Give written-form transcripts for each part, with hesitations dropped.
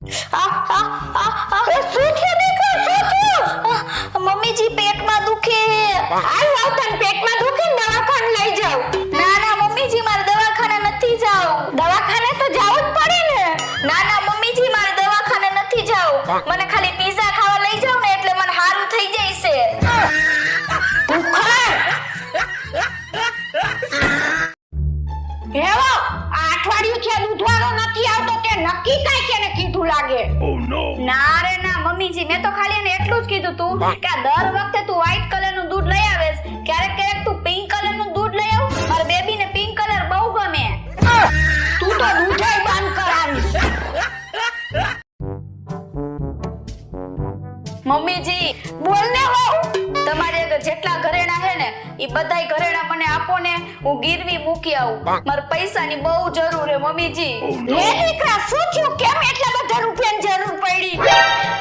શું થયું દીકરા, શું થયું? મમ્મીજી પેટમાં દુખે. હાલ આવતન પેટમાં દુખે ને દવાખાને લઈ જાવ. ના ના મમ્મીજી મારે દવાખાને નથી જાવ. દવાખાને તો જાવું જ પડે ને. ના ના મમ્મીજી મારે દવાખાને નથી જાવ. મને ખાલી પીઝા ખાવા લઈ જાવ ને એટલે મને સારું થઈ જશે. હેવો અઠવાડિયું છે દૂધવાળો નથી આવતો તે નક્કી કાઈ કેને કીધું લાગે. ના રે ના મમ્મીજી મેં તો ખાલી એને એટલું જ કીધું તું કે દર વખતે તું વ્હાઈટ કલરનું દૂધ લઈ આવેસ, ક્યારેક ક્યારેક તું પિંક કલરનું દૂધ લઈ આવ. મારા બેબીને પિંક કલર બહુ ગમે. તું તો દૂધય બંધ કરાવીશ. મમ્મીજી બોલ ને હો. તમારે જેટલા ઘરેણા હે ને ઈ બધાય ઘરેણા મને આપો ને, હું ગીરવી મૂકી આવું. મારે પૈસાની બહુ જરૂર હે મમ્મીજી. લે દીકરા શું થયું, કેમ એટલા બધા રૂપિયાની જરૂર પડી?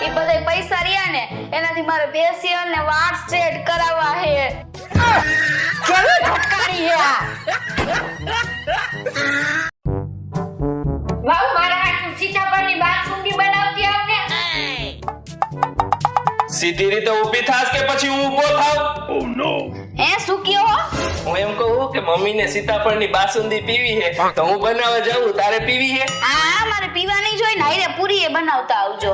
ઈ બધાય પૈસા રહ્યા ને એનાથી મારે ફેશિયલ ને વાળ સ્ટ્રેટ કરાવવા હે. કેવી ફટકારી હે આ. વાવ મારા હાથ સીતાફળની બાસુંદી બનાવતી આવ ને. સીધી રીતે ઊભી થાસ કે પછી હું ઊભો થાવ? Oh no. હે શું કયો? હું એમ કહું કે મમ્મીને સીતાફળની બાસુંદી પીવી હે તો હું બનાવવા જાઉં, તારે પીવી હે? હા મારે પીવા નહીં જોઈ ને, હારે પૂરી એ બનાવતા આવજો.